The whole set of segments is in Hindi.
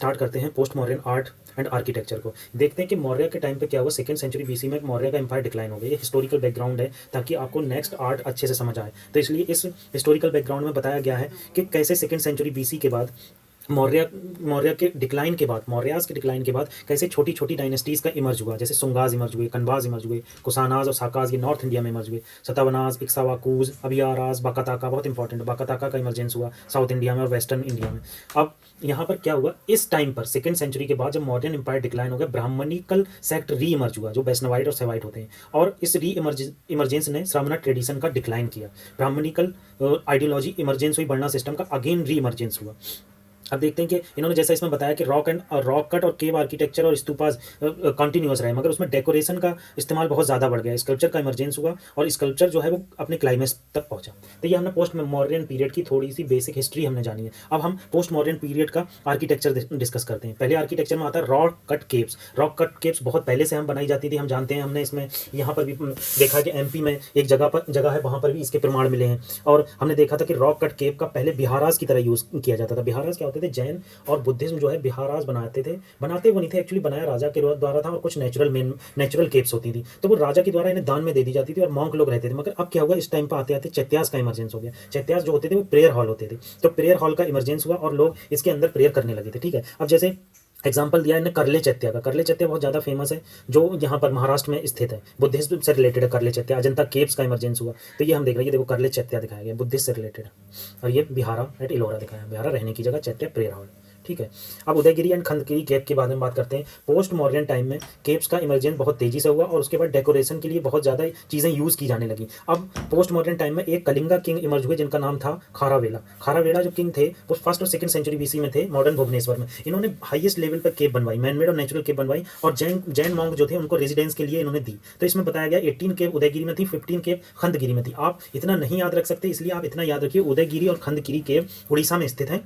स्टार्ट करते हैं post modern art and architecture को। देखते हैं कि मौर्य के टाइम पे क्या हुआ। सेकंड सेंचुरी बीसी में मौर्य का एम्पायर डिक्लाइन हो गया। ये हिस्टोरिकल बैकग्राउंड है ताकि आपको नेक्स्ट आर्ट अच्छे से समझ आए। तो इसलिए इस हिस्टोरिकल बैकग्राउंड में बताया गया है कि कैसे सेकंड सेंचुरी बीसी के बाद मौर्य मौर्य के डिक्लाइन के बाद, मौर्यास के डिक्लाइन के बाद कैसे छोटी छोटी डायनेस्टीज़ का इमर्ज हुआ। जैसे सुंगाज इमर्ज हुए, कन्वाज इमर्ज हुए, कुसानाज और साकाज ये नॉर्थ इंडिया में इमर्ज हुए, सतावनाज, इक्सावाकूज, अबियाराज, बाकाताका, बहुत इंपॉर्टेंट, बाकाताका का इमरजेंस हुआ साउथ इंडिया में और वेस्टर्न इंडिया में। अब यहाँ पर क्या हुआ, इस टाइम पर सेकंड सेंचुरी के बाद जब मॉडर्न एम्पायर डिक्लाइन हो गया, ब्राह्मणिकल सेक्ट री इमर्ज हुआ जो वैष्णवाइट और सेवाइट होते हैं, और इस री इमरजेंस ने श्रावणा ट्रेडिशन का डिक्लाइन किया। ब्राह्मणिकल आइडियोलॉजी इमरजेंस हुई, वर्णा सिस्टम का अगेन री इमरजेंस हुआ। अब देखते हैं कि इन्होंने जैसा इसमें बताया कि रॉक कट और केव आर्किटेक्चर और स्तूपास कंटिन्यूस रहे, मगर उसमें डेकोरेशन का इस्तेमाल बहुत ज़्यादा बढ़ गया। स्कल्पचर का इमरजेंस हुआ और स्कल्पचर जो है वो अपने क्लाइमेक्स तक पहुंचा। तो ये हमने पोस्ट मॉडर्न पीरियड की थोड़ी सी बेसिक हिस्ट्री हमने जानी है। अब हम पोस्ट मॉडर्न पीरियड का आर्किटेक्चर डिस्कस करते हैं। पहले आर्किटेक्चर में आता है rock cut caves. Rock cut caves बहुत पहले से हम बनाई जाती थी, हम जानते हैं। हमने इसमें यहाँ पर भी देखा कि एमपी में एक जगह है, वहाँ पर भी इसके प्रमाण मिले हैं। और हमने देखा था कि रॉक कट केव का पहले बिहाराज की तरह यूज़ किया जाता था। बिहाराज क्या होते थे, जैन और बुद्धिज्म जो है बिहाराज बनाते वो नहीं थे, एक्चुअली बनाया राजा के द्वारा था, और कुछ नेचुरल केव्स होती थी, तो वो राजा के द्वारा इन्हें दान में दे दी जाती थी और मॉन्क लोग रहते थे। मगर अब क्या हुआ, इस टाइम पर आते आते चैत्यास का इमरजेंस हो गया। चैत्यास जो होते थे वो प्रेयर हॉल होते थे, तो प्रेयर हॉल का इमरजेंस हुआ और लोग इसके अंदर प्रेयर करने लगे थे। ठीक है, अब जैसे एग्जाम्पल दिया इन्हें करले चैत्या का। करले चैत्या बहुत ज़्यादा फेमस है, जो यहाँ पर महाराष्ट्र में स्थित है, बुद्धिज्म से रिलेटेड है करले चैत्या। अजंता केव्स का इमरजेंस हुआ, तो ये हम देख रहे हैं, ये देखो करले चैत्या दिखाया गया, बुद्धिस्ट से रिलेटेड है। और ये बिहारा एट इलोरा दिखाया, बिहारा रहने की जगह, चैत्या प्रेयर हॉल। ठीक है, अब उदयगिरी एंड खंडगिरी केव के बारे में बात करते हैं। पोस्ट मॉडर्न टाइम में केव्स का इमरजेंस बहुत तेजी से हुआ और उसके बाद डेकोरेशन के लिए बहुत ज़्यादा चीज़ें यूज़ की जाने लगी। अब पोस्ट मॉडर्न टाइम में एक कलिंगा किंग इमर्ज हुए जिनका नाम था खारावेला। खारावेला जो किंग थे वो फर्स्ट और सेकंड सेंचुरी बीसी में थे, मॉडर्न भुवनेश्वर में। इन्होंने हाईएस्ट लेवल पर केव बनवाई, मैनमेड और नेचुरल केव बनवाई, और जैन मॉन्क जो थे उनको रेजिडेंस के लिए इन्होंने दी। तो इसमें बताया गया 18 केव उदयगिरी में थी, 15 केव खंडगिरी में थी। आप इतना नहीं याद रख सकते, इसलिए आप इतना याद रखिए उदयगिरी और खंडगिरी केव उड़ीसा में स्थित है।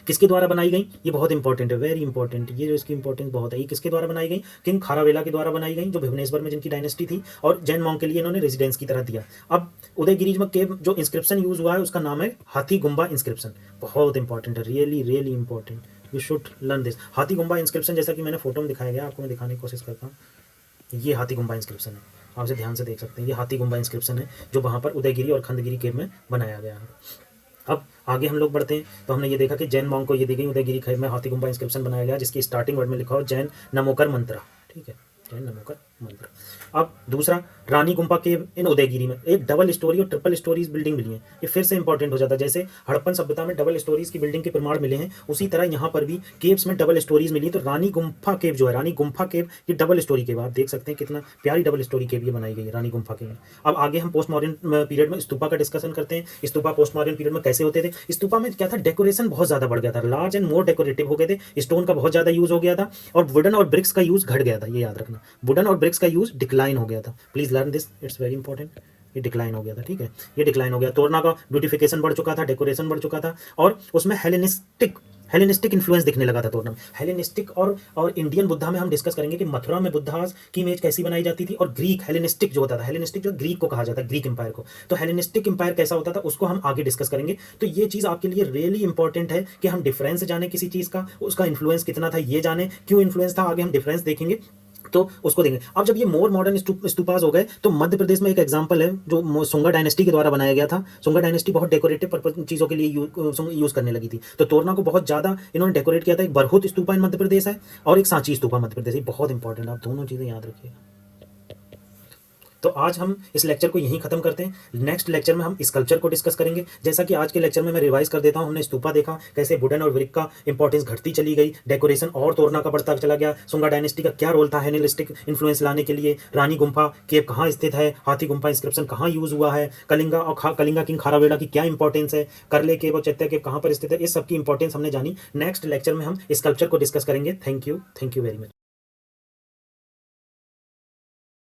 किसके द्वारा बनाई गई, ये बहुत इंपॉर्टेंट है, वेरी इंपॉर्टेंट, ये जो इसकी इंपॉर्टेंस बहुत है। ये किसके द्वारा बनाई गई, किंग खारावेला के द्वारा बनाई गई, जो भुवनेश्वर में जिनकी डायनेस्टी थी, और जैन मॉन्क के लिए इन्होंने रेजिडेंस की तरह दिया। अब उदयगिरी में केव जो इंस्क्रिप्शन यूज हुआ है उसका नाम है हाथी गुम्बा इंस्क्रिप्शन। बहुत इंपॉर्टेंट है, really really important, you should learn this. हाथी गुम्बा इंस्क्रिप्शन जैसा कि मैंने फोटो में दिखाया गया, आपको मैं दिखाने की कोशिश करता हूँ। ये हाथी गुम्बा इंस्क्रिप्शन है, आप इसे ध्यान से देख सकते हैं। ये हाथी गुम्बा इंस्क्रिप्शन है जो वहाँ पर उदयगिरी और खंडगिरी केव में बनाया गया है। अब आगे हम लोग बढ़ते हैं, तो हमने ये देखा कि जैन मॉन्क को ये दी गई उदयगिरी केव में हाथी गुम्बा इंस्क्रिप्शन बनाया गया, जिसकी स्टार्टिंग वर्ड में लिखा हो जैन नमोकर मंत्रा। ठीक है, जैन नमोकर मंत्र। अब दूसरा रानी गुम्फा केव इन उदयगिरी में एक डबल स्टोरी और ट्रिपल स्टोरीज बिल्डिंग मिली है। ये फिर से इंपॉर्टेंट हो जाता है, जैसे हड़प्पन सभ्यता में डबल स्टोरीज की बिल्डिंग के प्रमाण मिले हैं, उसी तरह यहाँ पर भी केव्स में डबल स्टोरीज मिली। तो रानी गुम्फा केव जो है, रानी गुम्फा केव की डबल स्टोरी केव, आप देख सकते हैं कितना प्यारी डबल स्टोरी केव ये बनाई गई है रानी गुम्फा केव में। अब आगे हम पोस्ट मॉडर्न पीरियड में स्तूपा का डिस्कशन करते हैं। स्तूपा पोस्ट मॉडर्न पीरियड में कैसे होते थे। स्तूपा में क्या था, डेकोरेशन बहुत ज्यादा बढ़ गया था, लार्ज एंड मोर डेकोरेटिव हो गए थे, स्टोन का बहुत ज्यादा यूज हो गया था, और वुडन और ब्रिक्स का यूज घट गया था। ये याद रखना, वुडन और ब्रिक्स का यूज डिक्लाइन हो गया था। Please learn this, it's very important. ये डिक्लाइन हो गया था, ठीक है, ये डिक्लाइन हो गया। तोरना का ब्यूटिफिकेशन बढ़ चुका था, डेकोरेशन बढ़ चुका था, और उसमें हेलेनिस्टिक इन्फ्लुएंस दिखने लगा था तोरना में। हेलेनिस्टिक और इंडियन बुद्धा में हम डिस्कस करेंगे कि मथुरा में बुद्धास की इमेज कैसी बनाई जाती थी, और ग्रीक हेलेनिस्टिक जो होता था, हेलेनिस्टिक जो ग्रीक को कहा जाता है, ग्रीक एम्पायर को, तो हेलेनिस्टिक एम्पायर कैसा होता था उसको हम आगे डिस्कस करेंगे। तो ये चीज़ आपके लिए रियली इंपॉर्टेंट है कि हम डिफरेंस जाने किसी चीज़ का, उसका इन्फ्लुएंस कितना था ये जाने, क्यों इन्फ्लुएंस था, आगे हम डिफरेंस देखेंगे तो उसको देंगे। अब जब ये मोर मॉडर्न स्तूपास हो गए, तो मध्य प्रदेश में एक एग्जांपल है जो सुंगा डायनेस्टी के द्वारा बनाया गया था। सुंगा डायनेस्टी बहुत डेकोरेटिव चीज़ों के लिए यूज़ करने लगी थी, तो तोरना को बहुत ज़्यादा इन्होंने डेकोरेट किया था। एक बरहुत स्तूपा इन मध्य प्रदेश है और एक सांची स्तूपा मध्य प्रदेश है, बहुत इंपॉर्टेंट, आप दोनों चीज़ें याद रखिएगा। तो आज हम इस लेक्चर को यहीं खत्म करते हैं। नेक्स्ट लेक्चर में हम स्कल्पचर को डिस्कस करेंगे। जैसा कि आज के लेक्चर में मैं रिवाइज कर देता हूं, हमने स्तूपा देखा, कैसे वुडन और ब्रिक का इंपॉर्टेंस घटती चली गई, डेकोरेशन और तोरना का बढ़ता चला गया, सुंगा डायनेस्टी का क्या रोल था हेलेनिस्टिक इन्फ्लुएंस लाने के लिए, रानी गुम्फा केव कहाँ स्थित है, हाथी गुम्फा इंस्क्रिप्शन कहाँ यूज हुआ है, कलिंगा किंग खारावेला की क्या इंपॉर्टेंस है, करले केव और चैत्या केव कहाँ पर स्थित है, इस सबकी इंपॉर्टेंस हमने जानी। नेक्स्ट लेक्चर में हम स्कल्पचर को डिस्कस करेंगे। Thank you very much.